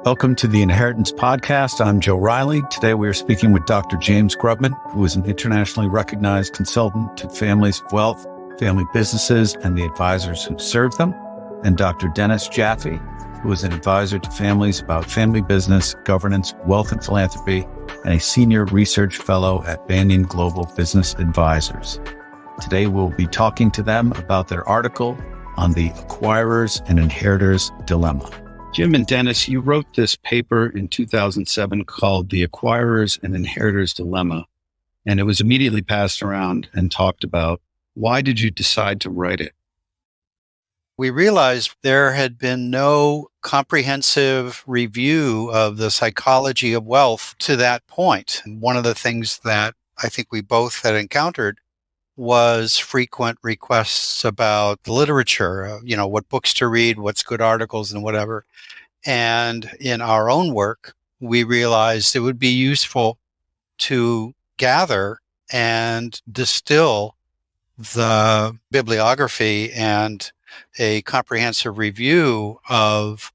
Welcome to the Inheritance Podcast. I'm Joe Riley. Today we are speaking with Dr. James Grubman, who is an internationally recognized consultant to families of wealth, family businesses, and the advisors who serve them, and Dr. Dennis Jaffe, who is an advisor to families about family business, governance, wealth, and philanthropy, and a senior research fellow at Banyan Global Business Advisors. Today we'll be talking to them about their article on the Acquirers and Inheritors Dilemma. Jim and Dennis, you wrote this paper in 2007 called The Acquirers and Inheritors Dilemma, and it was immediately passed around and talked about. Why did you decide to write it? We realized there had been no comprehensive review of the psychology of wealth to that point. And one of the things that I think we both had encountered was frequent requests about the literature, what books to read, what's good articles and whatever. And in our own work, we realized it would be useful to gather and distill the bibliography and a comprehensive review of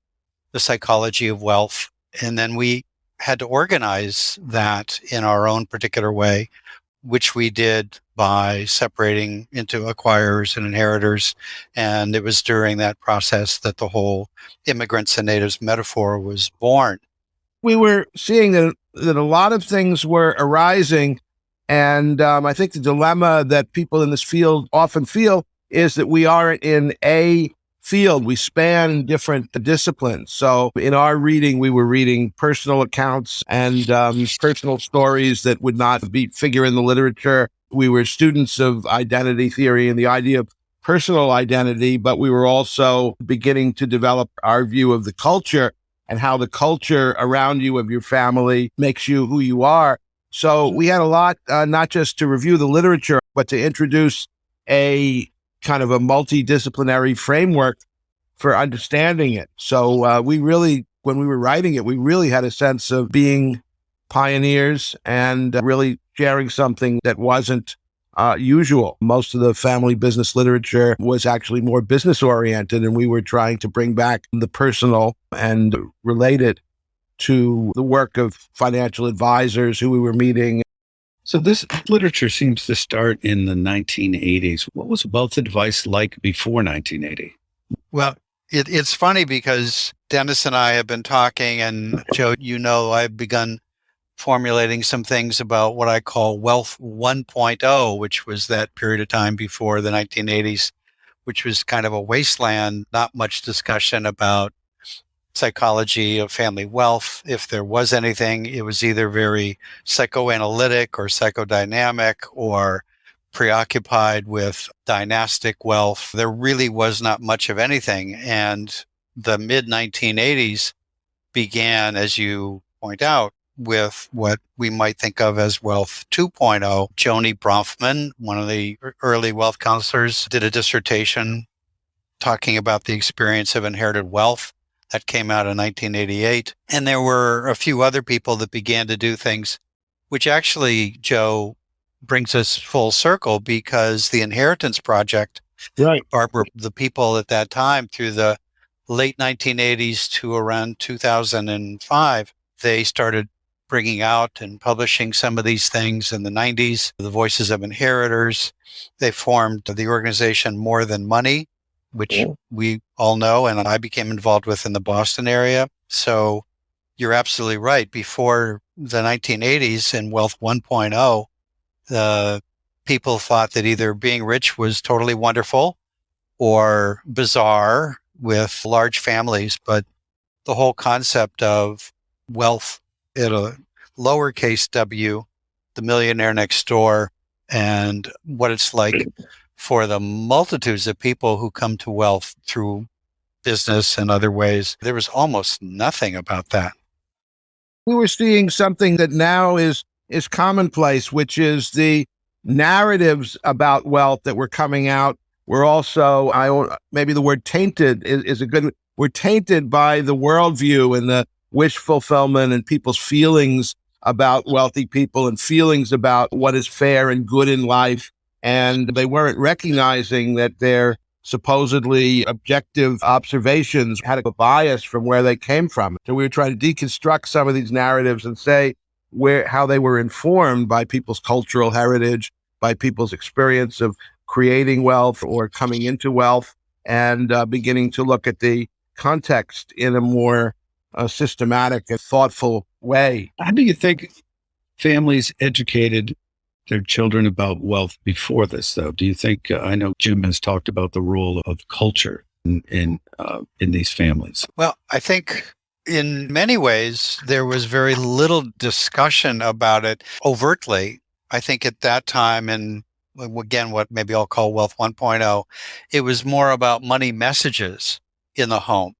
the psychology of wealth. And then we had to organize that in our own particular way, which we did by separating into acquirers and inheritors. And it was during that process that the whole immigrants and natives metaphor was born. We were seeing that a lot of things were arising. And I think the dilemma that people in this field often feel is that we are in a field. We span different disciplines. So in our reading, we were reading personal accounts and personal stories that would not figure in the literature. We were students of identity theory and the idea of personal identity, but we were also beginning to develop our view of the culture and how the culture around you of your family makes you who you are. So we had a lot, not just to review the literature, but to introduce a kind of a multidisciplinary framework for understanding it. So we really, when we were writing it, we really had a sense of being pioneers and really sharing something that wasn't usual. Most of the family business literature was actually more business oriented, and we were trying to bring back the personal and relate it to the work of financial advisors who we were meeting. So this literature seems to start in the 1980s. What was wealth advice like before 1980? Well, it's funny because Dennis and I have been talking, and Joe, I've begun formulating some things about what I call Wealth 1.0, which was that period of time before the 1980s, which was kind of a wasteland, not much discussion about psychology of family wealth. If there was anything, it was either very psychoanalytic or psychodynamic or preoccupied with dynastic wealth. There really was not much of anything. And the mid-1980s began, as you point out, with what we might think of as Wealth 2.0. Joni Bronfman, one of the early wealth counselors, did a dissertation talking about the experience of inherited wealth. That came out in 1988. And there were a few other people that began to do things, which actually, Joe, brings us full circle because the Inheritance Project, Right, Barbara, the people at that time through the late 1980s to around 2005, they started bringing out and publishing some of these things in the 90s, the Voices of Inheritors. They formed the organization More Than Money, which we all know, and I became involved with in the Boston area. So you're absolutely right. Before the 1980s in Wealth 1.0, the people thought that either being rich was totally wonderful or bizarre with large families, but the whole concept of wealth at a lowercase w, the millionaire next door, and what it's like for the multitudes of people who come to wealth through business and other ways. There was almost nothing about that. we were seeing something that now is commonplace, which is the narratives about wealth that were coming out were also, maybe the word tainted is a good, we're tainted by the worldview and the wish fulfillment and people's feelings about wealthy people and feelings about what is fair and good in life. And they weren't recognizing that their supposedly objective observations had a bias from where they came from. So we were trying to deconstruct some of these narratives and say how they were informed by people's cultural heritage, by people's experience of creating wealth or coming into wealth, and beginning to look at the context in a more systematic and thoughtful way. How do you think families educated their children about wealth before this, though? Do you think, I know Jim has talked about the role of culture in these families. Well, I think in many ways, there was very little discussion about it overtly. I think at that time, and again, what maybe I'll call Wealth 1.0, it was more about money messages in the home.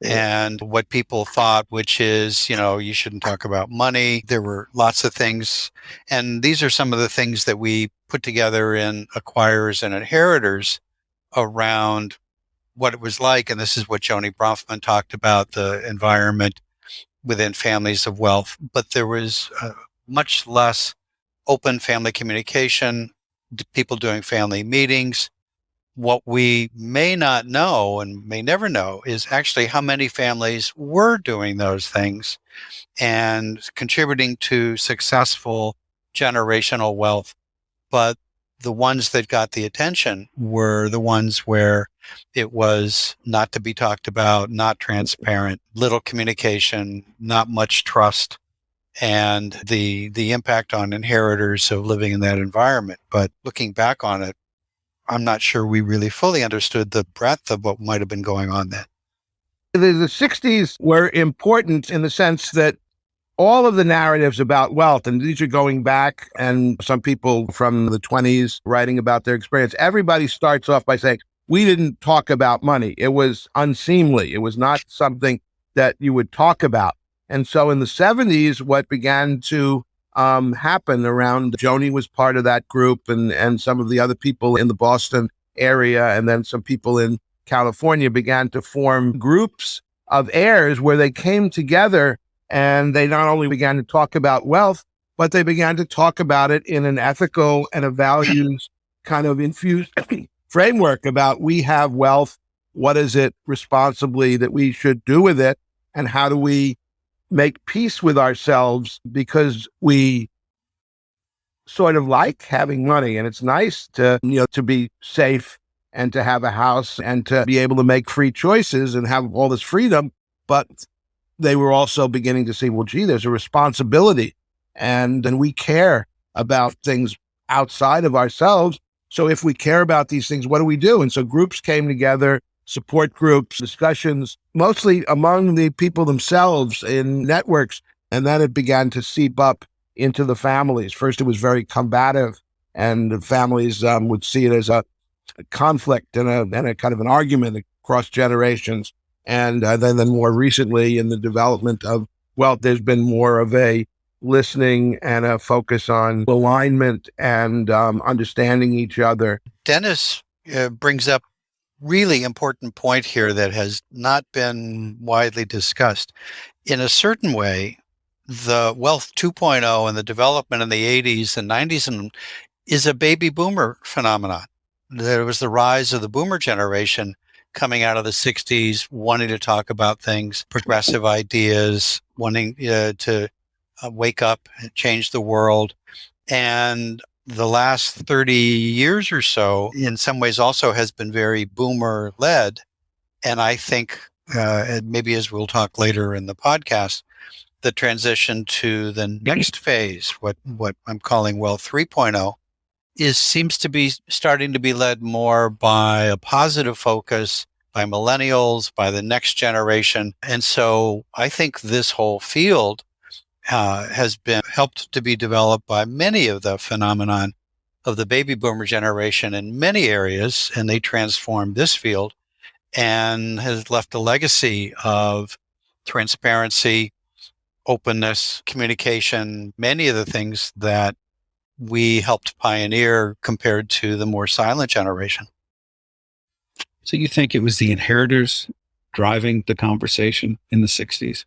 And what people thought, which is, you shouldn't talk about money. There were lots of things. And these are some of the things that we put together in Acquirers and Inheritors around what it was like. And this is what Joni Bronfman talked about, the environment within families of wealth. But there was much less open family communication, people doing family meetings. What we may not know and may never know is actually how many families were doing those things and contributing to successful generational wealth. But the ones that got the attention were the ones where it was not to be talked about, not transparent, little communication, not much trust, and the impact on inheritors of living in that environment. But looking back on it, I'm not sure we really fully understood the breadth of what might have been going on then. The 60s were important in the sense that all of the narratives about wealth, and these are going back, and some people from the 20s writing about their experience, everybody starts off by saying, we didn't talk about money. It was unseemly. It was not something that you would talk about. And so in the 70s, what began to happen around, Joni was part of that group, and some of the other people in the Boston area, and then some people in California began to form groups of heirs where they came together and they not only began to talk about wealth, but they began to talk about it in an ethical and a values kind of infused framework about, we have wealth, what is it responsibly that we should do with it, and how do we make peace with ourselves, because we sort of like having money, and it's nice to, to be safe and to have a house and to be able to make free choices and have all this freedom. But they were also beginning to say, well, gee, there's a responsibility, and we care about things outside of ourselves. So if we care about these things, what do we do? And so groups came together, support groups, discussions, mostly among the people themselves in networks. And then it began to seep up into the families. First, it was very combative, and the families would see it as a conflict and a kind of an argument across generations. And then more recently in the development of wealth, there's been more of a listening and a focus on alignment and understanding each other. Dennis brings up really important point here that has not been widely discussed. In a certain way, the Wealth 2.0 and the development in the 80s and 90s is a baby boomer phenomenon. There was the rise of the boomer generation coming out of the 60s, wanting to talk about things, progressive ideas, wanting to wake up and change the world. And the last 30 years or so, in some ways also has been very boomer led. And I think, maybe as we'll talk later in the podcast, the transition to the next phase, what I'm calling Wealth 3.0, seems to be starting to be led more by a positive focus, by millennials, by the next generation. And so I think this whole field has been helped to be developed by many of the phenomenon of the baby boomer generation in many areas, and they transformed this field and has left a legacy of transparency, openness, communication, many of the things that we helped pioneer compared to the more silent generation. So you think it was the inheritors driving the conversation in the 60s?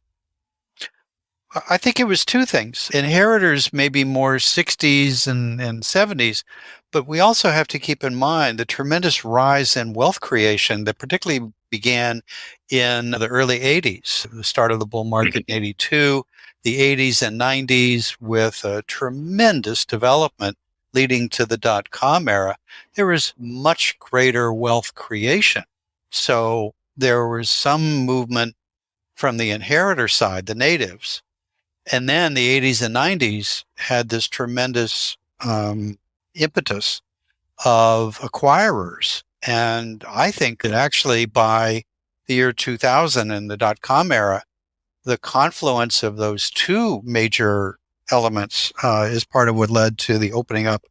I think it was two things. Inheritors may be more 60s and 70s, but we also have to keep in mind the tremendous rise in wealth creation that particularly began in the early 80s, the start of the bull market in 82, the 80s and 90s, with a tremendous development leading to the dot-com era. There was much greater wealth creation. So there was some movement from the inheritor side, the natives. And then the 80s and 90s had this tremendous impetus of acquirers. And I think that actually by the year 2000 and the dot-com era, the confluence of those two major elements is part of what led to the opening up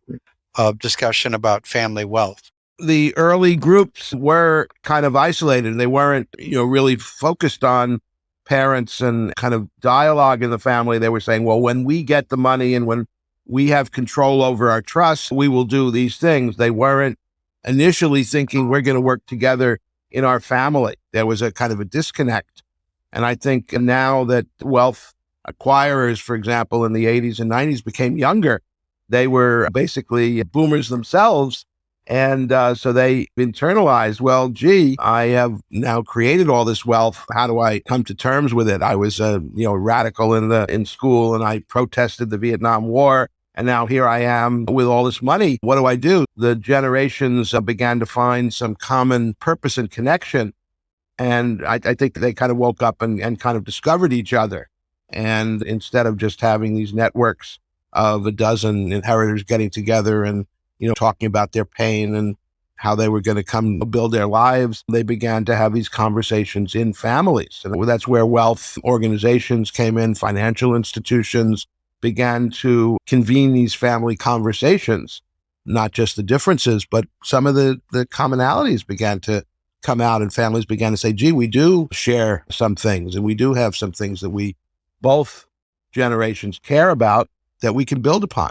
of discussion about family wealth. The early groups were kind of isolated. They weren't, really focused on parents and kind of dialogue in the family. They were saying, well, when we get the money and when we have control over our trust, we will do these things. They weren't initially thinking we're going to work together in our family. There was a kind of a disconnect. And I think now that wealth acquirers, for example, in the 80s and 90s became younger, they were basically boomers themselves. And so they internalized, well, gee, I have now created all this wealth. How do I come to terms with it? I was a radical in school, and I protested the Vietnam War. And now here I am with all this money. What do I do? The generations began to find some common purpose and connection. And I think they kind of woke up and kind of discovered each other. And instead of just having these networks of a dozen inheritors getting together and talking about their pain and how they were going to come build their lives, they began to have these conversations in families. And that's where wealth organizations came in, financial institutions began to convene these family conversations, not just the differences, but some of the commonalities began to come out, and families began to say, gee, we do share some things, and we do have some things that we both generations care about that we can build upon.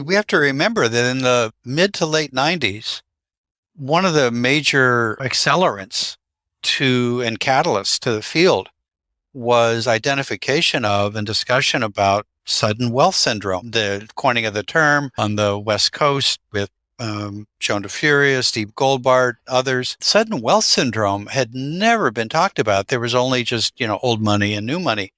We have to remember that in the mid to late 90s, one of the major accelerants and catalysts to the field was identification of and discussion about sudden wealth syndrome, the coining of the term on the West Coast with Joan DeFuria, Steve Goldbart, others. Sudden wealth syndrome had never been talked about. There was only just, old money and new money.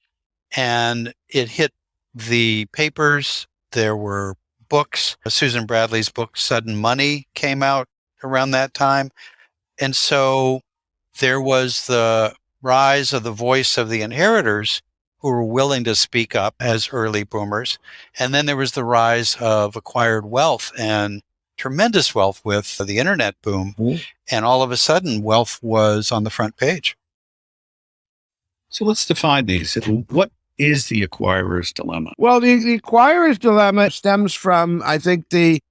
And it hit the papers. There were books. Susan Bradley's book, Sudden Money, came out around that time. And so there was the rise of the voice of the inheritors who were willing to speak up as early boomers. And then there was the rise of acquired wealth and tremendous wealth with the internet boom. Mm-hmm. And all of a sudden, wealth was on the front page. So let's define these. What is the acquirer's dilemma? Well, the acquirer's dilemma stems from, I think, the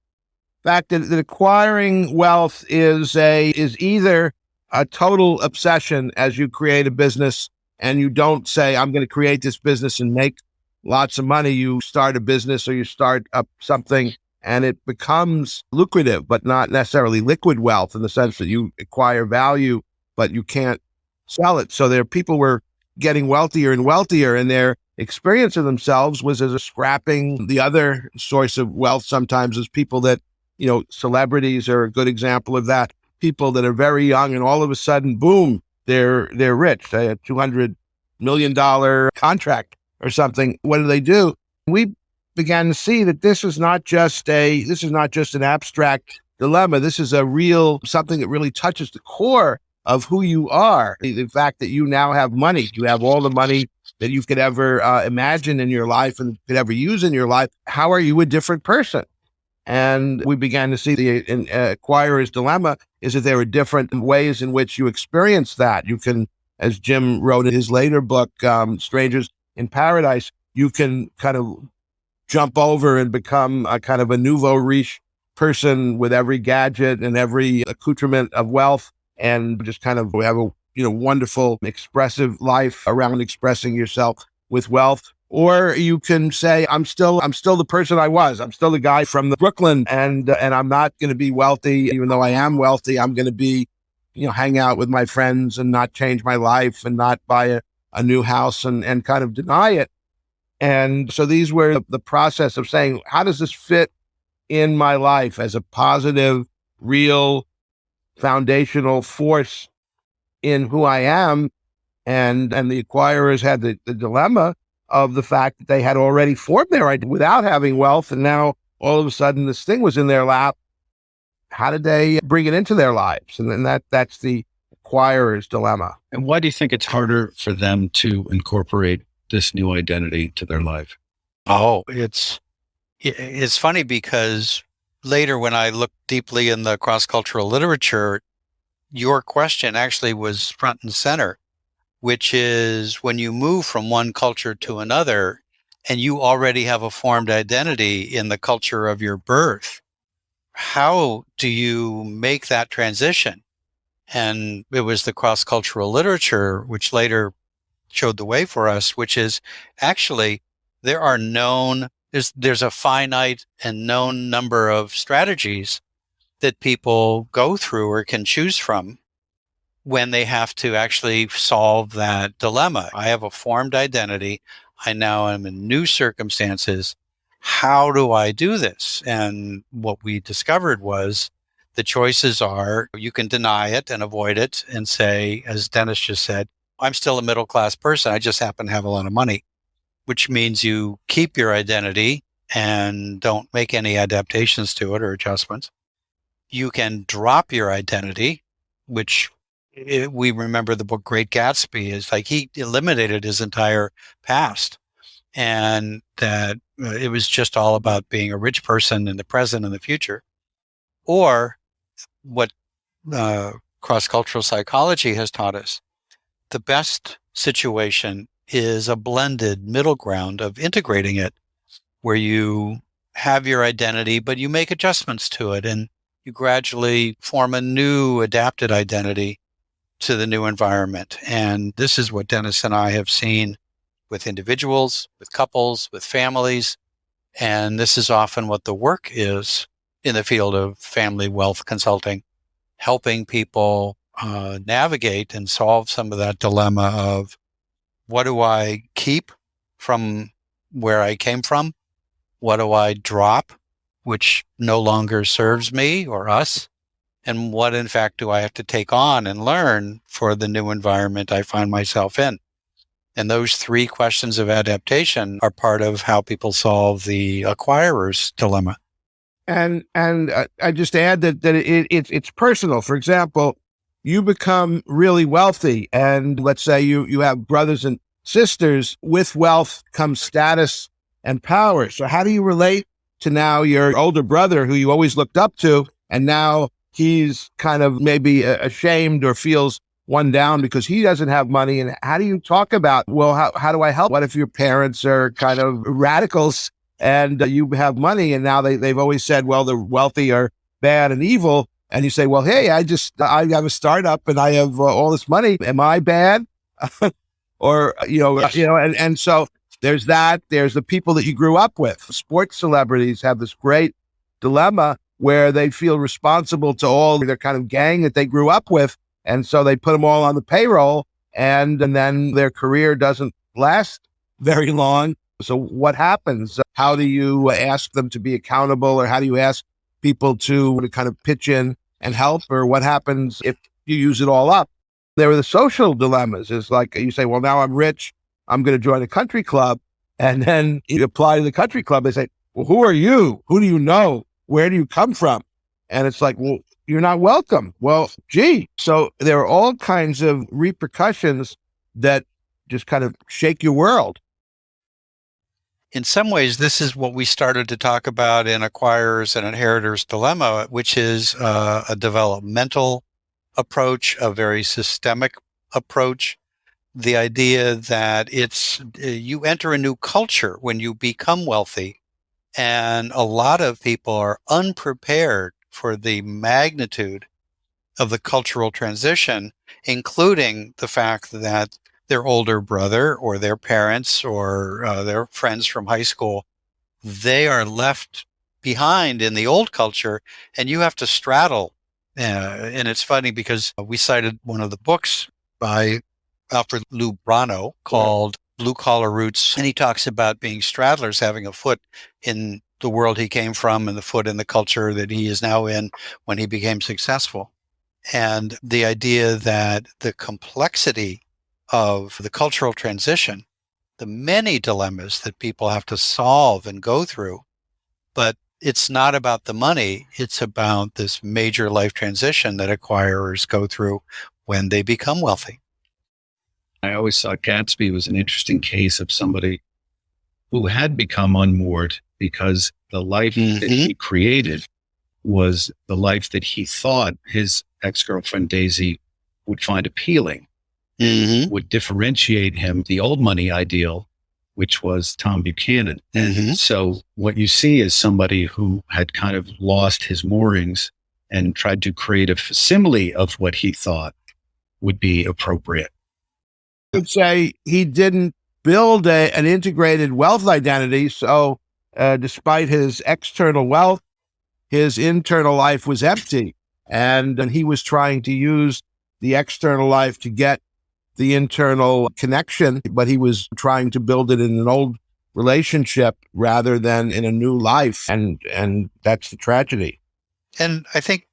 fact that acquiring wealth is either a total obsession as you create a business and you don't say, I'm going to create this business and make lots of money. You start a business or you start up something and it becomes lucrative, but not necessarily liquid wealth in the sense that you acquire value, but you can't sell it. So people were getting wealthier and wealthier, and their experience of themselves was as a scrapping. The other source of wealth sometimes is people that, celebrities are a good example of that. People that are very young and all of a sudden, boom, they're rich. They have $200 million contract or something. What do? We began to see that this is not just an abstract dilemma. This is a real something that really touches the core of who you are. The fact that you now have money, you have all the money that you could ever imagine in your life and could ever use in your life. How are you a different person? And we began to see the acquirer's dilemma is that there are different ways in which you experience that. You can, as Jim wrote in his later book, Strangers in Paradise, you can kind of jump over and become a kind of a nouveau riche person with every gadget and every accoutrement of wealth, and just kind of have a wonderful, expressive life around expressing yourself with wealth. Or you can say, I'm still the person I was. I'm still the guy from Brooklyn, and I'm not going to be wealthy, even though I am wealthy. I'm going to be, hang out with my friends and not change my life and not buy a new house and kind of deny it. And so these were the process of saying, how does this fit in my life as a positive, real, foundational force in who I am? And the acquirers had the dilemma of the fact that they had already formed their identity without having wealth. And now all of a sudden this thing was in their lap. How did they bring it into their lives? And then that's the acquirer's dilemma. And why do you think it's harder for them to incorporate this new identity to their life? Oh, it's funny because later when I looked deeply in the cross-cultural literature, your question actually was front and center, which is when you move from one culture to another and you already have a formed identity in the culture of your birth, how do you make that transition? And it was the cross-cultural literature which later showed the way for us, which is actually there's a finite and known number of strategies that people go through or can choose from when they have to actually solve that dilemma. I have a formed identity. I now am in new circumstances. How do I do this? And what we discovered was the choices are you can deny it and avoid it and say, as Dennis just said, I'm still a middle class person. I just happen to have a lot of money, which means you keep your identity and don't make any adaptations to it or adjustments. You can drop your identity, which we remember the book Great Gatsby is like he eliminated his entire past and that it was just all about being a rich person in the present and the future. Or what cross-cultural psychology has taught us, the best situation is a blended middle ground of integrating it, where you have your identity, but you make adjustments to it and you gradually form a new adapted identity to the new environment. And this is what Dennis and I have seen with individuals, with couples, with families. And this is often what the work is in the field of family wealth consulting, helping people navigate and solve some of that dilemma of what do I keep from where I came from? What do I drop, which no longer serves me or us? And what, in fact, do I have to take on and learn for the new environment I find myself in? And those three questions of adaptation are part of how people solve the acquirer's dilemma. And I just add that it's personal. For example, you become really wealthy, and let's say you have brothers and sisters. With wealth comes status and power. So how do you relate to now your older brother who you always looked up to, and now he's kind of maybe ashamed or feels one down because he doesn't have money? And how do you talk about, well, how do I help? What if your parents are kind of radicals and you have money, and now they've always said, well, the wealthy are bad and evil. And you say, well, hey, I have a startup and I have all this money. Am I bad? Or, Yes. And so there's that. There's the people that you grew up with. Sports celebrities have this great dilemma where they feel responsible to all their kind of gang that they grew up with. And so they put them all on the payroll, and then their career doesn't last very long. So what happens? How do you ask them to be accountable, or how do you ask people to kind of pitch in and help? Or what happens if you use it all up? There are the social dilemmas. It's like you say, well, now I'm rich, I'm going to join a country club. And then you apply to the country club. They say, well, who are you? Who do you know? Where do you come from? And it's like, well, you're not welcome. Well, gee. So there are all kinds of repercussions that just kind of shake your world. In some ways, this is what we started to talk about in Acquirers and Inheritors Dilemma, which is a developmental approach, a very systemic approach. The idea that you enter a new culture when you become wealthy, and a lot of people are unprepared for the magnitude of the cultural transition, including the fact that their older brother or their parents or their friends from high school, they are left behind in the old culture, and you have to straddle. And it's funny because we cited one of the books by Alfred Lou Brano called blue-collar roots, and he talks about being straddlers, having a foot in the world he came from and the foot in the culture that he is now in when he became successful. And the idea that the complexity of the cultural transition, the many dilemmas that people have to solve and go through, but it's not about the money, it's about this major life transition that acquirers go through when they become wealthy. I always thought Gatsby was an interesting case of somebody who had become unmoored because the life that he created was the life that he thought his ex-girlfriend Daisy would find appealing, would differentiate him, the old money ideal, which was Tom Buchanan. And so what you see is somebody who had kind of lost his moorings and tried to create a facsimile of what he thought would be appropriate. I would say he didn't build an integrated wealth identity. So despite his external wealth, his internal life was empty. And he was trying to use the external life to get the internal connection, but he was trying to build it in an old relationship rather than in a new life. And that's the tragedy. And I think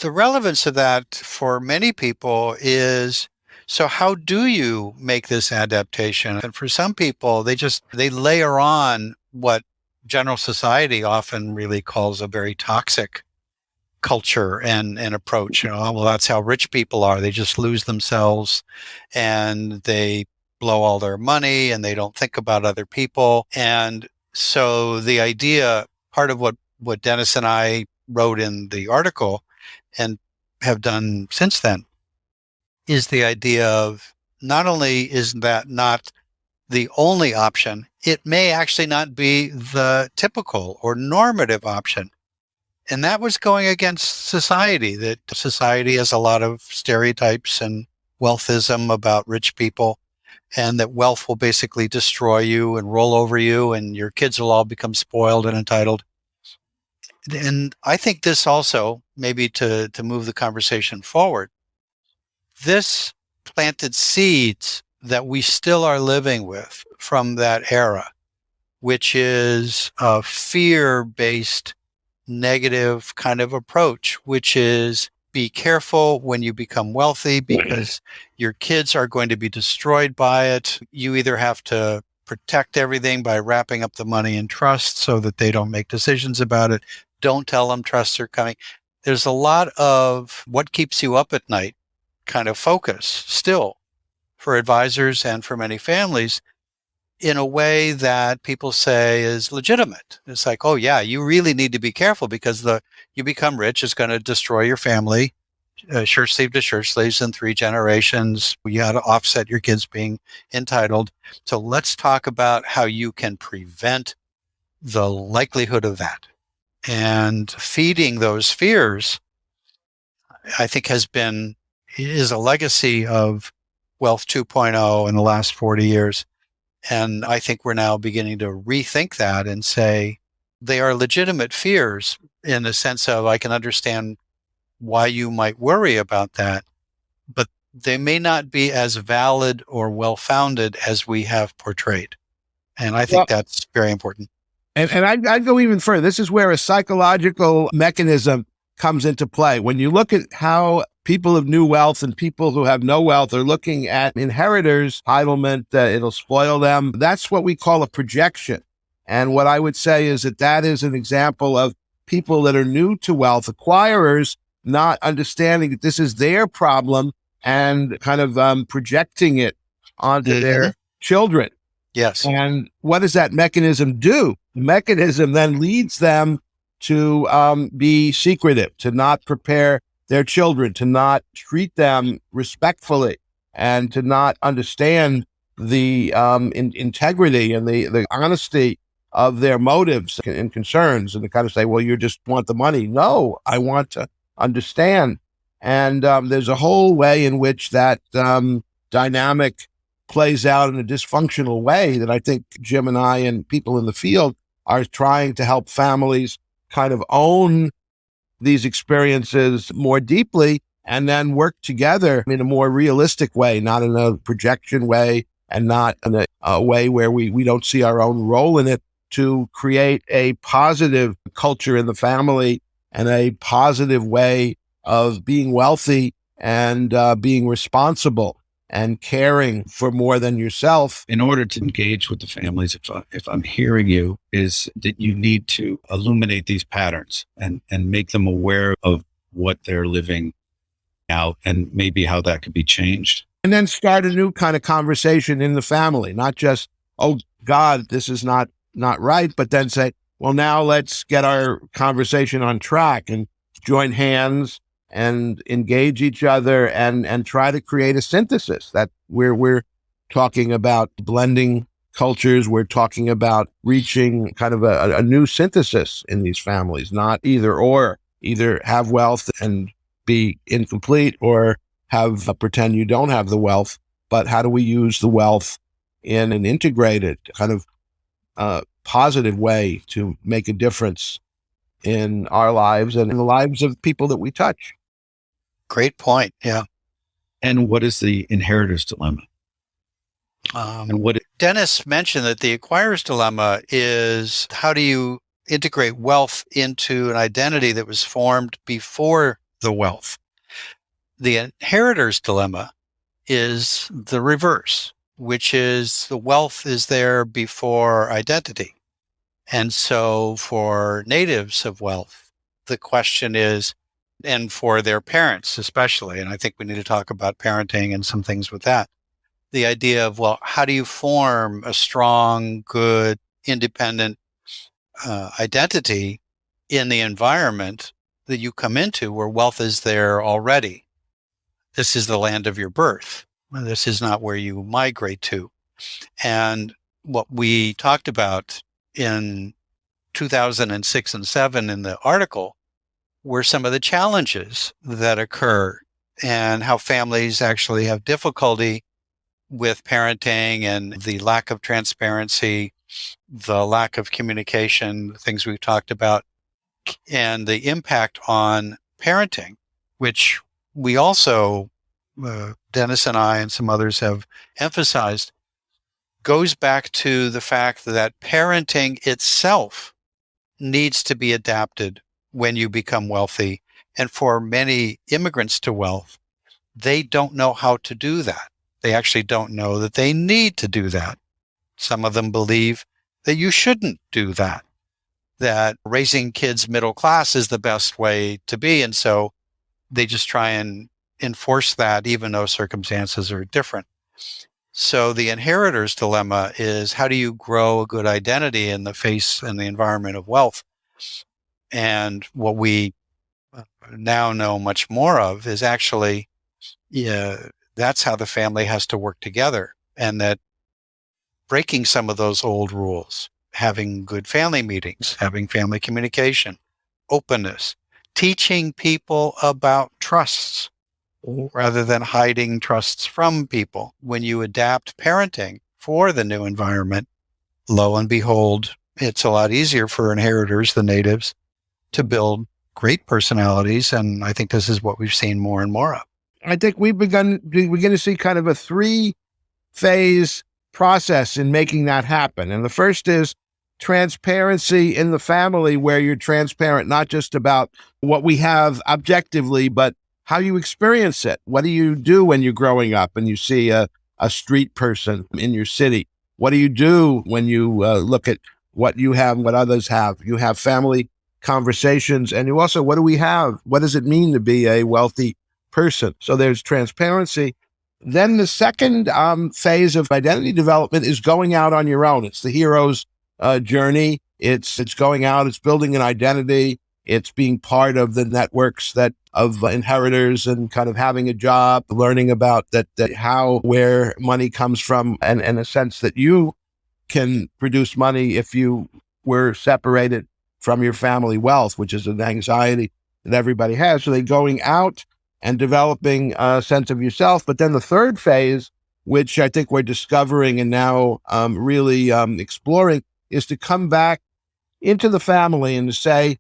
the relevance of that for many people is, so how do you make this adaptation? And for some people, they layer on what general society often really calls a very toxic culture and approach. Well, that's how rich people are. They just lose themselves and they blow all their money and they don't think about other people. And so the idea, part of what Dennis and I wrote in the article and have done since then, is the idea of not only is that not the only option, it may actually not be the typical or normative option. And that was going against society, that society has a lot of stereotypes and wealthism about rich people, and that wealth will basically destroy you and roll over you, and your kids will all become spoiled and entitled. And I think this also, maybe to move the conversation forward, this planted seeds that we still are living with from that era, which is a fear-based negative kind of approach, which is be careful when you become wealthy because your kids are going to be destroyed by it. You either have to protect everything by wrapping up the money in trust so that they don't make decisions about it. Don't tell them trusts are coming. There's a lot of what keeps you up at night kind of focus still for advisors and for many families in a way that people say is legitimate. It's like, oh yeah, you really need to be careful because you become rich is going to destroy your family, shirt sleeve to shirt sleeves in 3 generations. You got to offset your kids being entitled. So let's talk about how you can prevent the likelihood of that. And feeding those fears, I think is a legacy of Wealth 2.0 in the last 40 years. And I think we're now beginning to rethink that and say they are legitimate fears in the sense of I can understand why you might worry about that, but they may not be as valid or well-founded as we have portrayed. And I think that's very important. And I'd go even further. This is where a psychological mechanism comes into play. When you look at how people of new wealth and people who have no wealth are looking at inheritors, entitlement, it'll spoil them. That's what we call a projection. And what I would say is that is an example of people that are new to wealth, acquirers, not understanding that this is their problem and kind of projecting it onto their children. Yes. And what does that mechanism do? The mechanism then leads them to be secretive, to not prepare their children, to not treat them respectfully, and to not understand the integrity and the honesty of their motives and concerns, and to kind of say, well, you just want the money. No, I want to understand. And there's a whole way in which that dynamic plays out in a dysfunctional way that I think Jim and I and people in the field are trying to help families kind of own these experiences more deeply and then work together in a more realistic way, not in a projection way and not in a way where we don't see our own role in it, to create a positive culture in the family and a positive way of being wealthy and being responsible and caring for more than yourself. In order to engage with the families, if I'm hearing you, is that you need to illuminate these patterns and make them aware of what they're living out and maybe how that could be changed. And then start a new kind of conversation in the family, not just, oh God, this is not right, but then say, well, now let's get our conversation on track and join hands and engage each other and try to create a synthesis that we're talking about blending cultures. We're talking about reaching kind of a new synthesis in these families, not either or, either have wealth and be incomplete or have pretend you don't have the wealth, but how do we use the wealth in an integrated kind of positive way to make a difference in our lives and in the lives of people that we touch. Great point. Yeah. And what is the inheritors dilemma? And what Dennis mentioned that the acquirer's dilemma is, how do you integrate wealth into an identity that was formed before the wealth? The inheritors dilemma is the reverse, which is the wealth is there before identity. And so for natives of wealth, the question is, and for their parents especially, and I think we need to talk about parenting and some things with that, the idea of, well, how do you form a strong, good, independent identity in the environment that you come into where wealth is there already? This is the land of your birth. This is not where you migrate to. And what we talked about in 2006 and 7 in the article were some of the challenges that occur and how families actually have difficulty with parenting and the lack of transparency, the lack of communication, things we've talked about, and the impact on parenting, which we also, Dennis and I and some others have emphasized, goes back to the fact that parenting itself needs to be adapted when you become wealthy. And for many immigrants to wealth, they don't know how to do that. They actually don't know that they need to do that. Some of them believe that you shouldn't do that, that raising kids middle class is the best way to be. And so they just try and enforce that even though circumstances are different. So the inheritors dilemma is, how do you grow a good identity in the face and the environment of wealth? And what we now know much more of is actually, that's how the family has to work together, and that breaking some of those old rules, having good family meetings, having family communication, openness, teaching people about trusts rather than hiding trusts from people. When you adapt parenting for the new environment, lo and behold, it's a lot easier for inheritors, the natives, to build great personalities. And I think this is what we've seen more and more of. I think we're going to see kind of a 3-phase process in making that happen. And the first is transparency in the family, where you're transparent, not just about what we have objectively, but how you experience it. What do you do when you're growing up and you see a street person in your city? What do you do when you look at what you have and what others have? You have family conversations, and you also, what do we have? What does it mean to be a wealthy person? So there's transparency. Then the second phase of identity development is going out on your own. It's the hero's journey. It's going out. It's building an identity. It's being part of the networks of inheritors and kind of having a job, learning about that how, where money comes from, and a sense that you can produce money if you were separated from your family wealth, which is an anxiety that everybody has. So they're going out and developing a sense of yourself. But then the third phase, which I think we're discovering and now really exploring, is to come back into the family and to say,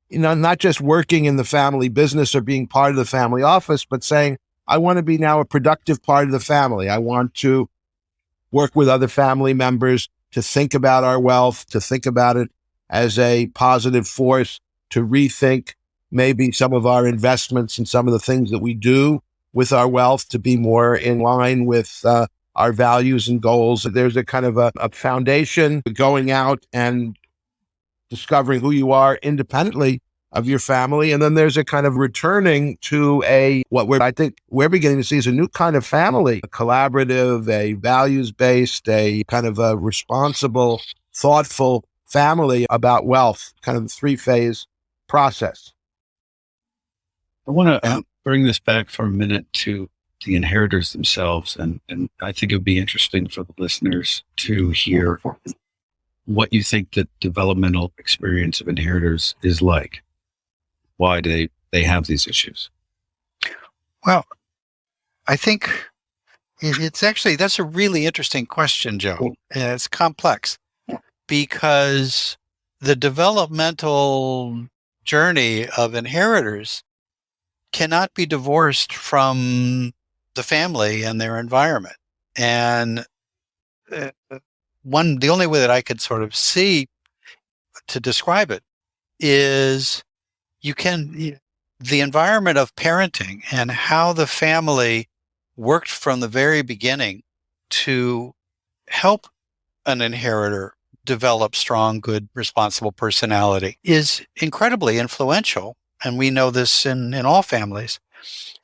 not just working in the family business or being part of the family office, but saying, I want to be now a productive part of the family. I want to work with other family members to think about our wealth, to think about it as a positive force, to rethink maybe some of our investments and some of the things that we do with our wealth to be more in line with our values and goals. There's a kind of a foundation going out and discovering who you are independently of your family. And then there's a kind of returning to I think we're beginning to see is a new kind of family, a collaborative, a values-based, a kind of a responsible, thoughtful family about wealth, kind of a three-phase process. I want to bring this back for a minute to the inheritors themselves. And I think it would be interesting for the listeners to hear what you think the developmental experience of inheritors is like. Why do they have these issues? Well, I think that's a really interesting question, Joe. And it's complex because the developmental journey of inheritors cannot be divorced from the family and their environment. And the only way that I could sort of see to describe it is the environment of parenting and how the family worked from the very beginning to help an inheritor develop strong, good, responsible personality is incredibly influential. And we know this in all families.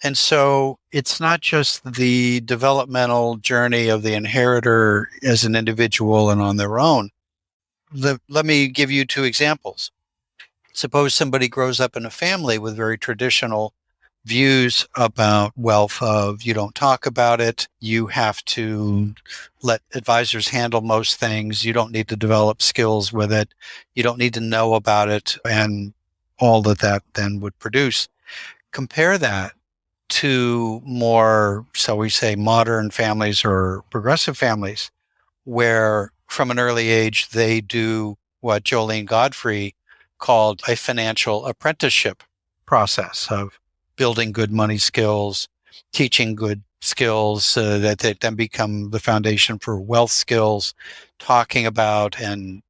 And so it's not just the developmental journey of the inheritor as an individual and on their own. Let me give you two examples. Suppose somebody grows up in a family with very traditional views about wealth of you don't talk about it, you have to let advisors handle most things, you don't need to develop skills with it, you don't need to know about it, and all that then would produce. Compare that to more, so we say, modern families or progressive families, where from an early age they do what Jolene Godfrey called a financial apprenticeship process of building good money skills, teaching good skills that they then become the foundation for wealth skills, talking about and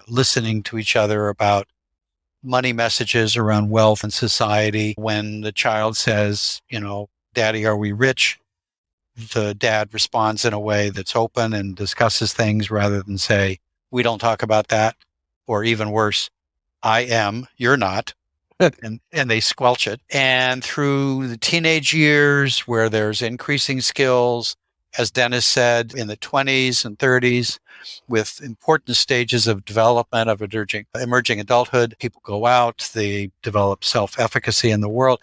listening to each other about money messages around wealth and society. When the child says, Daddy, are we rich? The dad responds in a way that's open and discusses things rather than say, we don't talk about that. Or even worse, I am, you're not. and they squelch it. And through the teenage years where there's increasing skills, as Dennis said, in the 20s and 30s, with important stages of development of emerging adulthood, people go out, they develop self-efficacy in the world.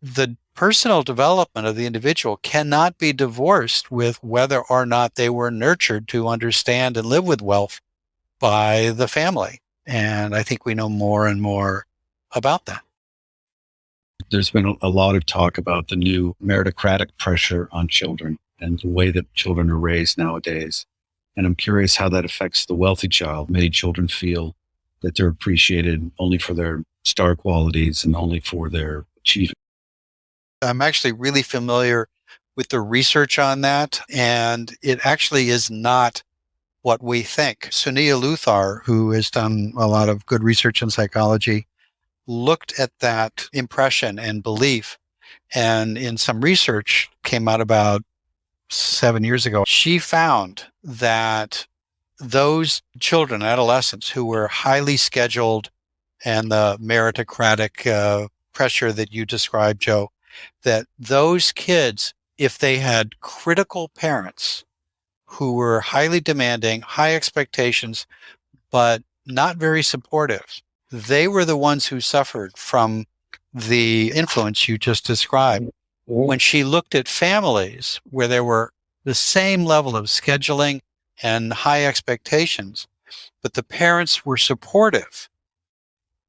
The personal development of the individual cannot be divorced with whether or not they were nurtured to understand and live with wealth by the family. And I think we know more and more about that. There's been a lot of talk about the new meritocratic pressure on children and the way that children are raised nowadays. And I'm curious how that affects the wealthy child. Many children feel that they're appreciated only for their star qualities and only for their achievement. I'm actually really familiar with the research on that, and it actually is not what we think. Sunia Luthar, who has done a lot of good research in psychology, looked at that impression and belief, and in some research came out about 7 years ago, she found that those children, adolescents who were highly scheduled and the meritocratic pressure that you described, Joe, that those kids, if they had critical parents who were highly demanding, high expectations, but not very supportive, they were the ones who suffered from the influence you just described. When she looked at families where there were the same level of scheduling and high expectations, but the parents were supportive,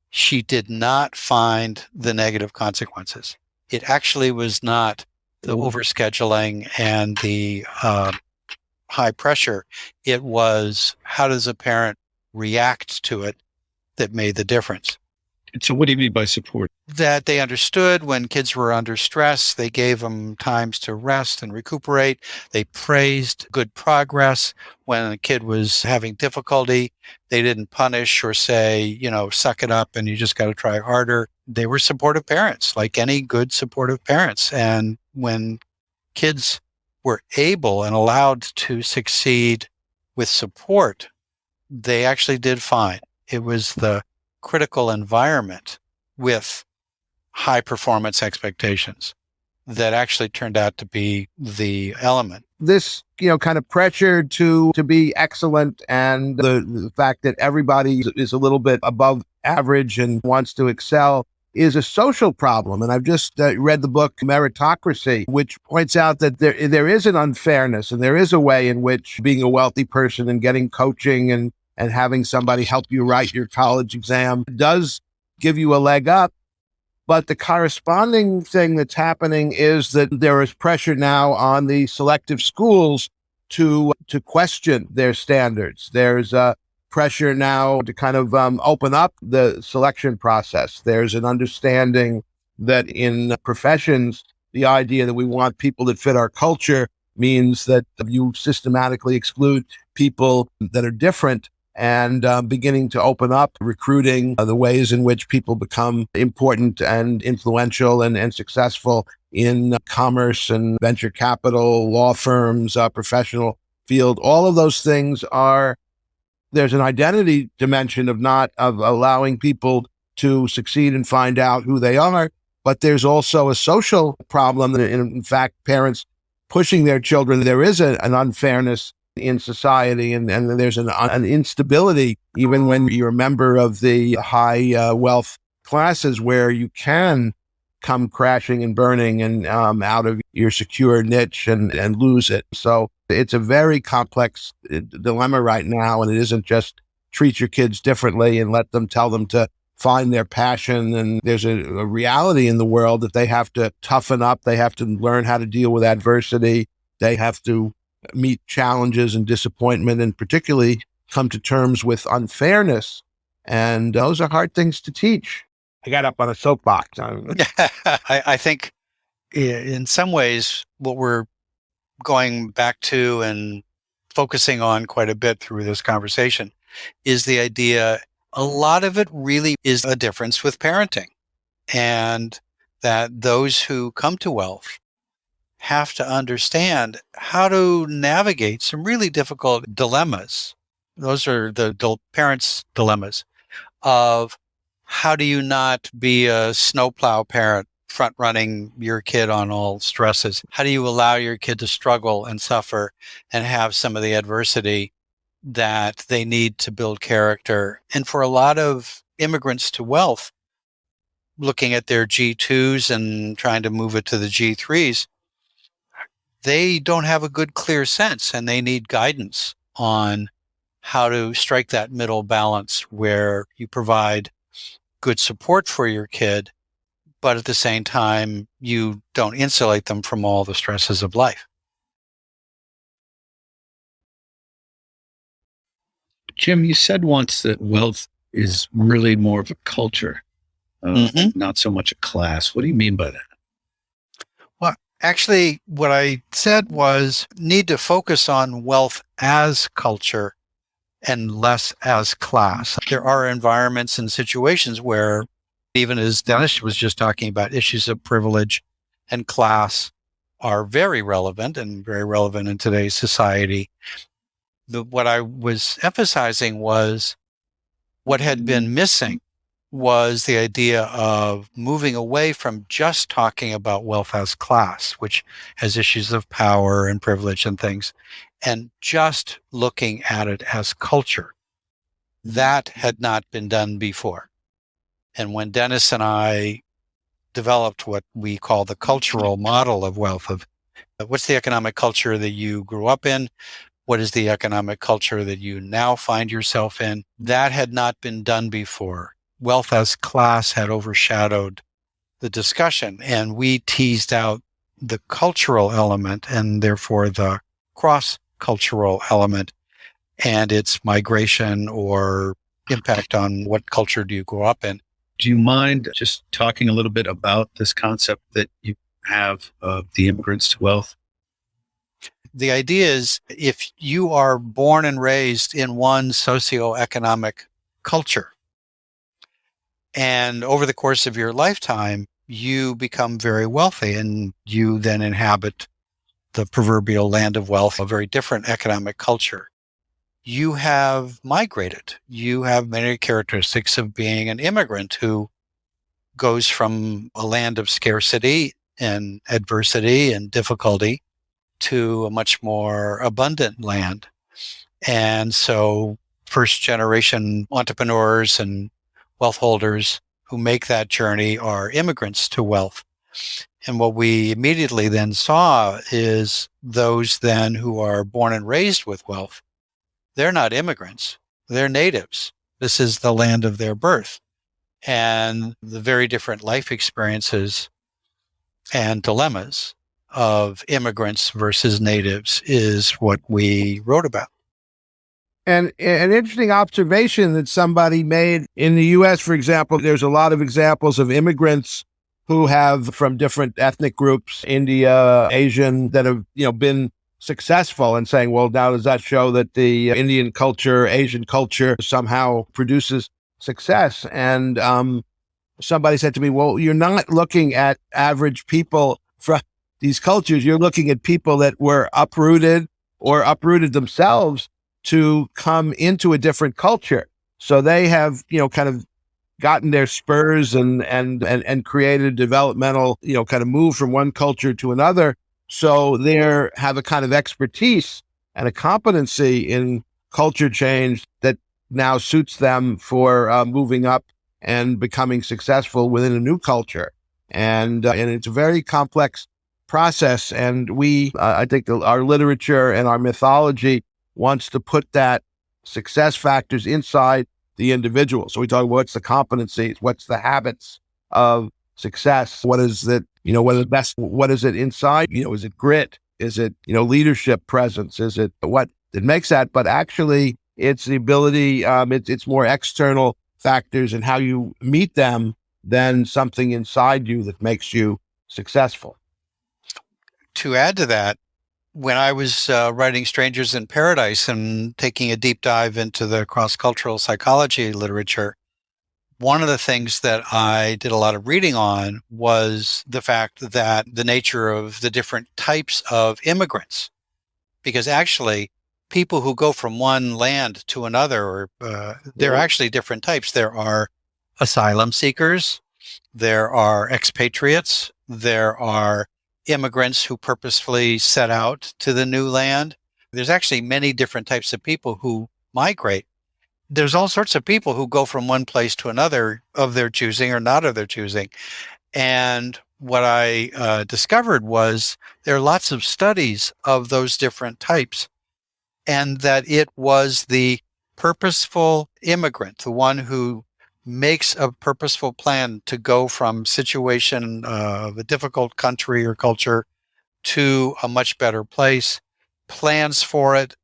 she did not find the negative consequences. It actually was not the overscheduling and the high pressure. It was how does a parent react to it that made the difference. So what do you mean by support? That they understood when kids were under stress, they gave them times to rest and recuperate. They praised good progress. When a kid was having difficulty, they didn't punish or say, suck it up and you just got to try harder. They were supportive parents, like any good supportive parents. And when kids were able and allowed to succeed with support, they actually did fine. It was the critical environment with high performance expectations that actually turned out to be the element. This, kind of pressure to be excellent, and the fact that everybody is a little bit above average and wants to excel is a social problem. And I've just read the book Meritocracy, which points out that there is an unfairness, and there is a way in which being a wealthy person and getting coaching and having somebody help you write your college exam does give you a leg up. But the corresponding thing that's happening is that there is pressure now on the selective schools to question their standards. There's pressure now to kind of open up the selection process. There's an understanding that in professions, the idea that we want people that fit our culture means that you systematically exclude people that are different, and beginning to open up recruiting, the ways in which people become important and influential and successful in commerce and venture capital, law firms, professional field. All of those things there's an identity dimension of allowing people to succeed and find out who they are, but there's also a social problem. In fact, parents pushing their children, there is an unfairness in society, and there's an instability, even when you're a member of the high wealth classes, where you can come crashing and burning and out of your secure niche and lose it. So it's a very complex dilemma right now, and it isn't just treat your kids differently and tell them to find their passion. And there's a reality in the world that they have to toughen up. They have to learn how to deal with adversity. They have to meet challenges and disappointment, and particularly come to terms with unfairness. And those are hard things to teach. I got up on a soapbox. I think in some ways, what we're going back to and focusing on quite a bit through this conversation is the idea, a lot of it really is a difference with parenting, and that those who come to wealth have to understand how to navigate some really difficult dilemmas. Those are the parents' dilemmas of how do you not be a snowplow parent front running your kid on all stresses? How do you allow your kid to struggle and suffer and have some of the adversity that they need to build character? And for a lot of immigrants to wealth, looking at their G2s and trying to move it to the G3s, they don't have a good, clear sense, and they need guidance on how to strike that middle balance where you provide good support for your kid, but at the same time, you don't insulate them from all the stresses of life. Jim, you said once that wealth is really more of a culture, not so much a class. What do you mean by that? Well, actually, what I said was need to focus on wealth as culture and less as class. There are environments and situations where, even as Dennis was just talking about, issues of privilege and class are very relevant and very relevant in today's society. What I was emphasizing was what had been missing was the idea of moving away from just talking about wealth as class, which has issues of power and privilege and things, and just looking at it as culture. That had not been done before. And when Dennis and I developed what we call the cultural model of wealth, of what's the economic culture that you grew up in? What is the economic culture that you now find yourself in? That had not been done before. Wealth as class had overshadowed the discussion, and we teased out the cultural element and therefore the cross-cultural element and its migration or impact on what culture do you grow up in. Do you mind just talking a little bit about this concept that you have of the immigrants to wealth? The idea is if you are born and raised in one socioeconomic culture, and over the course of your lifetime, you become very wealthy and you then inhabit the proverbial land of wealth, a very different economic culture. You have migrated. You have many characteristics of being an immigrant who goes from a land of scarcity and adversity and difficulty to a much more abundant land. And so first generation entrepreneurs and wealth holders who make that journey are immigrants to wealth. And what we immediately then saw is those then who are born and raised with wealth, they're not immigrants, they're natives. This is the land of their birth. And the very different life experiences and dilemmas of immigrants versus natives is what we wrote about. And an interesting observation that somebody made in the U.S., for example, there's a lot of examples of immigrants who have from different ethnic groups, India, Asian, that have, been successful, and saying, well, now does that show that the Indian culture, Asian culture somehow produces success? And somebody said to me, well, you're not looking at average people from these cultures. You're looking at people that were uprooted or uprooted themselves to come into a different culture. So they have, kind of gotten their spurs and created a developmental, kind of move from one culture to another. So they have a kind of expertise and a competency in culture change that now suits them for moving up and becoming successful within a new culture. And it's a very complex process. And I think our literature and our mythology wants to put that success factors inside the individual. So we talk about what's the competencies, what's the habits of success, what is it, what is it inside? Is it grit? Is it, leadership presence? Is it what that makes that? But actually it's the ability, it's more external factors and how you meet them than something inside you that makes you successful. To add to that, when I was writing Strangers in Paradise and taking a deep dive into the cross-cultural psychology literature, one of the things that I did a lot of reading on was the fact that the nature of the different types of immigrants, because actually people who go from one land to another, they're actually different types. There are asylum seekers, there are expatriates, there are immigrants who purposefully set out to the new land. There's actually many different types of people who migrate. There's all sorts of people who go from one place to another of their choosing or not of their choosing. And what I discovered was there are lots of studies of those different types, and that it was the purposeful immigrant, the one who makes a purposeful plan to go from situation of a difficult country or culture to a much better place, plans for it,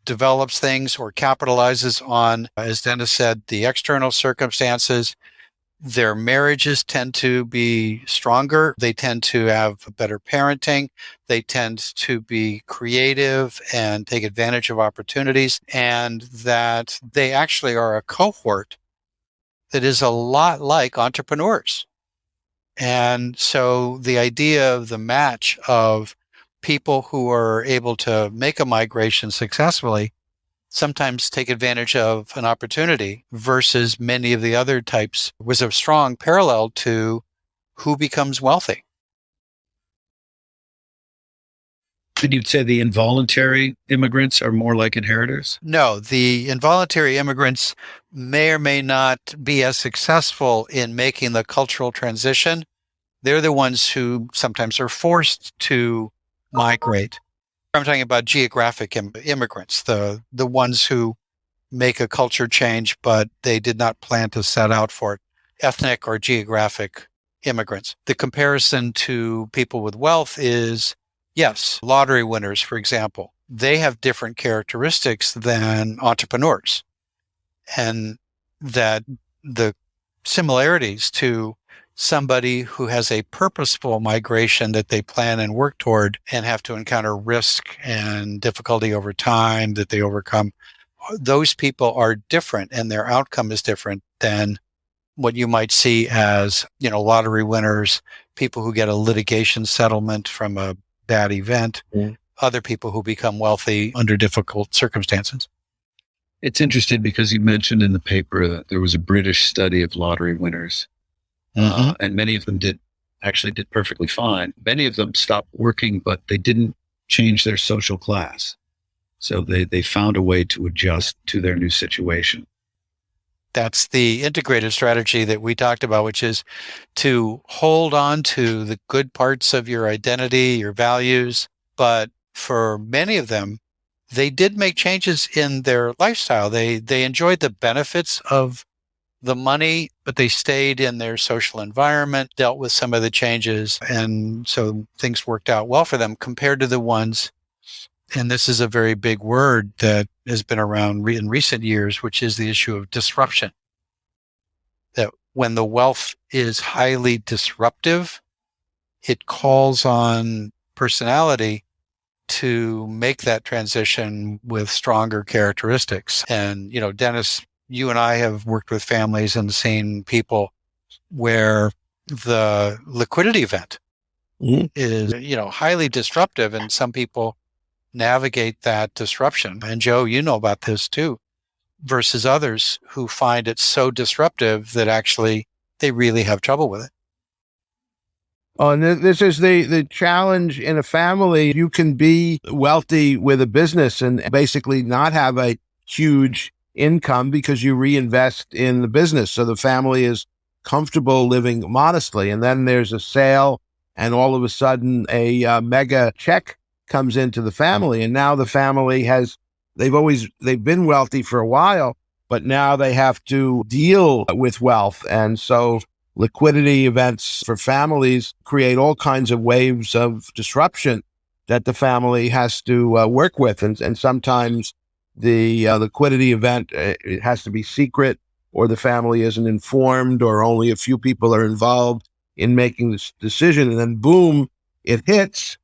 develops things or capitalizes on, as Dennis said, the external circumstances. Their marriages tend to be stronger. They tend to have better parenting. They tend to be creative and take advantage of opportunities, and that they actually are a cohort that is a lot like entrepreneurs. And so the idea of the match of people who are able to make a migration successfully sometimes take advantage of an opportunity versus many of the other types was a strong parallel to who becomes wealthy. Did you say the involuntary immigrants are more like inheritors? No, the involuntary immigrants may or may not be as successful in making the cultural transition. They're the ones who sometimes are forced to migrate. I'm talking about geographic immigrants, the ones who make a culture change, but they did not plan to set out for it. Ethnic or geographic immigrants. The comparison to people with wealth is, yes, lottery winners, for example. They have different characteristics than entrepreneurs. And that the similarities to somebody who has a purposeful migration that they plan and work toward and have to encounter risk and difficulty over time that they overcome. Those people are different and their outcome is different than what you might see as, lottery winners, people who get a litigation settlement from a bad event, other people who become wealthy under difficult circumstances. It's interesting because you mentioned in the paper that there was a British study of lottery winners, and many of them did perfectly fine. Many of them stopped working, but they didn't change their social class. So they found a way to adjust to their new situation. That's the integrated strategy that we talked about, which is to hold on to the good parts of your identity, your values. But for many of them, they did make changes in their lifestyle. They enjoyed the benefits of the money, but they stayed in their social environment, dealt with some of the changes. And so things worked out well for them compared to the ones, and this is a very big word that has been around in recent years, which is the issue of disruption. That when the wealth is highly disruptive, it calls on personality to make that transition with stronger characteristics. And, Dennis, you and I have worked with families and seen people where the liquidity event is, highly disruptive, and some people navigate that disruption. And Joe, you know about this too, versus others who find it so disruptive that actually they really have trouble with it. Oh, and this is the challenge in a family. You can be wealthy with a business and basically not have a huge income because you reinvest in the business. So the family is comfortable living modestly. And then there's a sale, and all of a sudden a mega check comes into the family. And now the family they've been wealthy for a while, but now they have to deal with wealth. And so liquidity events for families create all kinds of waves of disruption that the family has to work with. And sometimes the liquidity event, it has to be secret, or the family isn't informed, or only a few people are involved in making this decision. And then boom, it hits,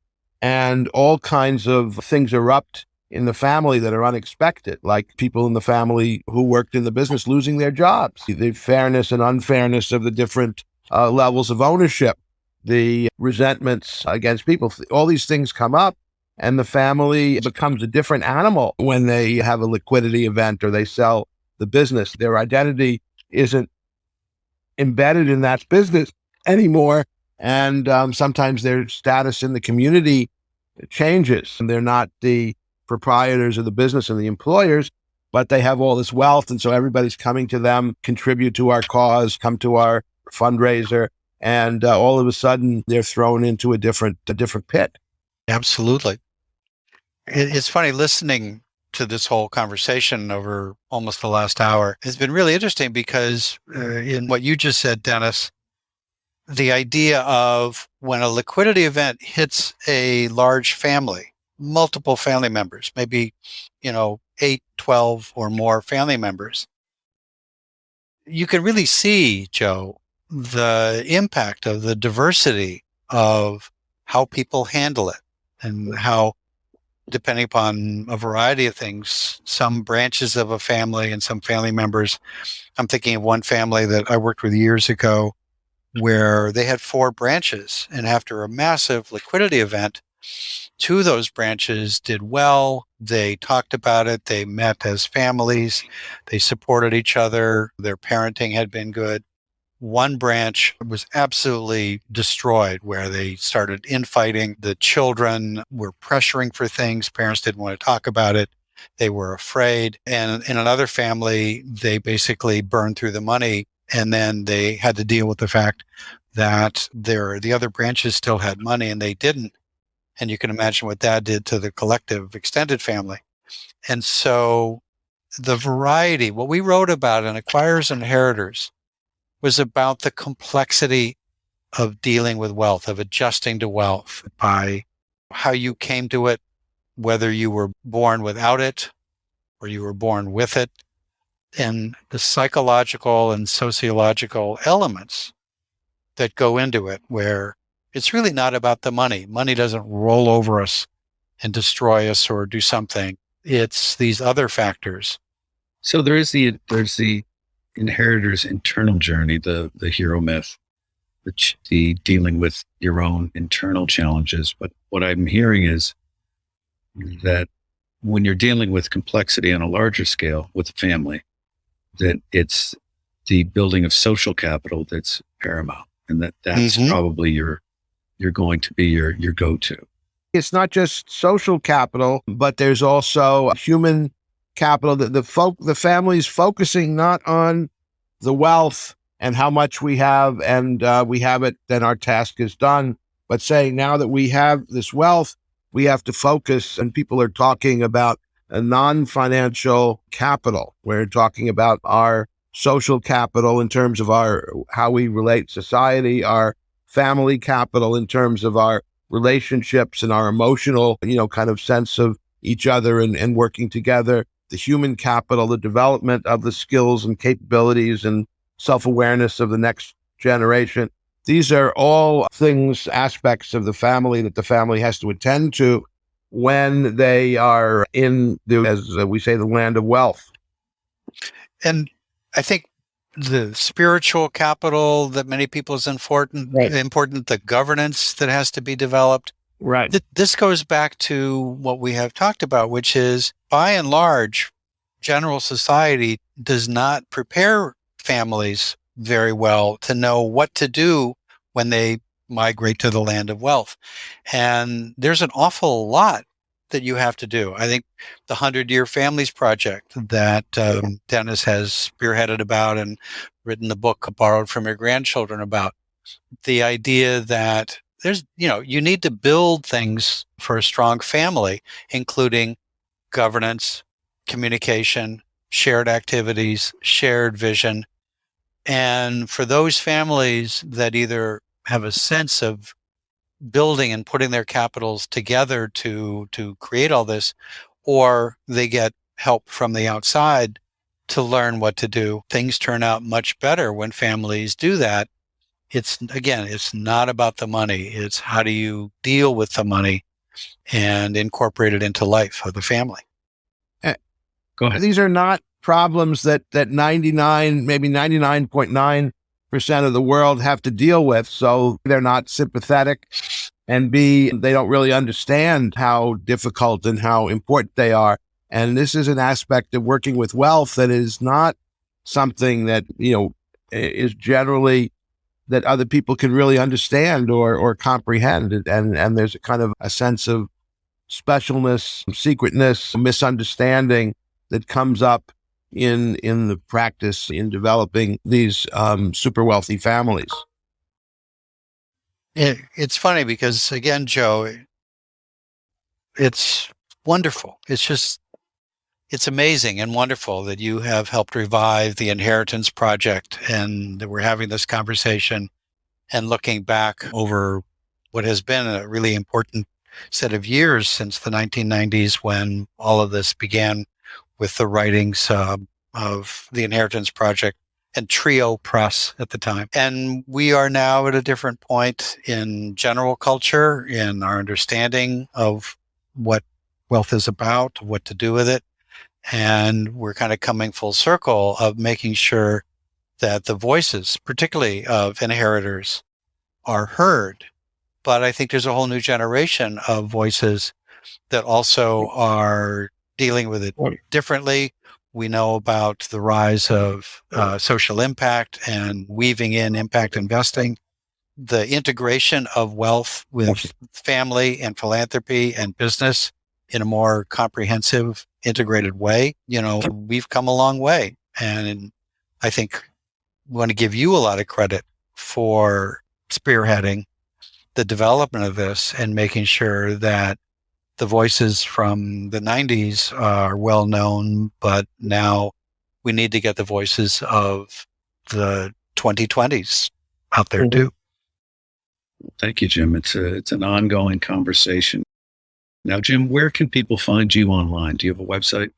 and all kinds of things erupt in the family that are unexpected, like people in the family who worked in the business losing their jobs, the fairness and unfairness of the different levels of ownership, the resentments against people. All these things come up, and the family becomes a different animal when they have a liquidity event or they sell the business. Their identity isn't embedded in that business anymore. And sometimes their status in the community changes. And they're not the proprietors of the business and the employers, but they have all this wealth. And so everybody's coming to them, contribute to our cause, come to our fundraiser. And all of a sudden they're thrown into a different pit. Absolutely. It's funny listening to this whole conversation over almost the last hour. It's been really interesting because in what you just said, Dennis, the idea of when a liquidity event hits a large family, multiple family members, maybe, 8, 12 or more family members, you can really see, Joe, the impact of the diversity of how people handle it, and how, depending upon a variety of things, some branches of a family and some family members. I'm thinking of one family that I worked with years ago where they had 4 branches, and after a massive liquidity event, 2 of those branches did well. They talked about it. They met as families. They supported each other. Their parenting had been good. One branch was absolutely destroyed, where they started infighting. The children were pressuring for things. Parents didn't want to talk about it. They were afraid. And in another family, they basically burned through the money, and then they had to deal with the fact that the other branches still had money and they didn't. And you can imagine what that did to the collective extended family. And so the variety, what we wrote about in Acquirers and Inheritors, was about the complexity of dealing with wealth, of adjusting to wealth, by how you came to it, whether you were born without it or you were born with it, and the psychological and sociological elements that go into it, where it's really not about the money. Money doesn't roll over us and destroy us or do something. It's these other factors. So there's the inheritor's internal journey, the hero myth, the dealing with your own internal challenges. But what I'm hearing is that when you're dealing with complexity on a larger scale with a family, that it's the building of social capital that's paramount, and that's probably you're going to be your go-to. It's not just social capital, but there's also human capital. The family's focusing not on the wealth and how much we have, and we have it, then our task is done. But saying, now that we have this wealth, we have to focus, and people are talking about a non-financial capital. We're talking about our social capital in terms of how we relate to society, our family capital in terms of our relationships and our emotional, kind of sense of each other and working together, the human capital, the development of the skills and capabilities and self-awareness of the next generation. These are all things, aspects of the family that the family has to attend to when they are in as we say, the land of wealth. And I think the spiritual capital that many people is important, the governance that has to be developed. Right. This goes back to what we have talked about, which is, by and large, general society does not prepare families very well to know what to do when they migrate to the land of wealth. And there's an awful lot that you have to do. I think the 100-Year Families Project that Dennis has spearheaded about and written the book Borrowed from Your Grandchildren about, the idea that there's, you need to build things for a strong family, including governance, communication, shared activities, shared vision. And for those families that either have a sense of building and putting their capitals together to create all this, or they get help from the outside to learn what to do, things turn out much better when families do that. It's not about the money. It's how do you deal with the money and incorporate it into life of the family. Go ahead. These are not problems that 99, maybe 99.9% of the world have to deal with. So they're not sympathetic, and B, they don't really understand how difficult and how important they are. And this is an aspect of working with wealth that is not something that, is generally that other people can really understand or comprehend. And there's a kind of a sense of specialness, secretness, misunderstanding that comes up in the practice in developing these super wealthy families. It's funny because, again, Joe, it's wonderful. It's amazing and wonderful that you have helped revive the Inheritance Project, and that we're having this conversation and looking back over what has been a really important set of years since the 1990s, when all of this began with the writings of the Inheritance Project and Trio Press at the time. And we are now at a different point in general culture, in our understanding of what wealth is about, what to do with it. And we're kind of coming full circle of making sure that the voices, particularly of inheritors, are heard. But I think there's a whole new generation of voices that also are dealing with it differently. We know about the rise of social impact and weaving in impact investing, the integration of wealth with family and philanthropy and business in a more comprehensive, integrated way. We've come a long way. And I think we want to give you a lot of credit for spearheading the development of this and making sure that the voices from the 90s are well known, but now we need to get the voices of the 2020s out there too. Thank you, Jim. It's an ongoing conversation. Now, Jim, where can people find you online? Do you have a website?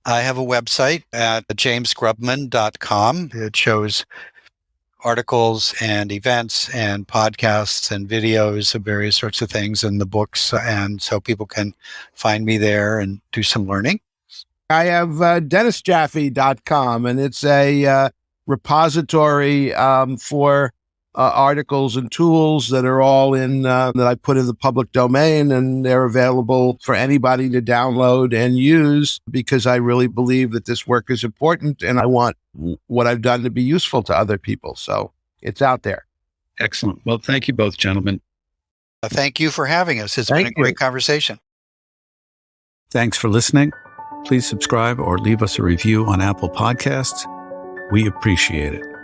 I have a website at jamesgrubman.com. It shows articles and events and podcasts and videos of various sorts of things and the books. And so people can find me there and do some learning. I have DennisJaffe.com, and it's a repository for articles and tools that are all in that I put in the public domain, and they're available for anybody to download and use, because I really believe that this work is important and I want what I've done to be useful to other people. So it's out there. Excellent. Well, thank you both, gentlemen. Thank you for having us. It's been a great conversation. Thanks for listening. Please subscribe or leave us a review on Apple Podcasts. We appreciate it.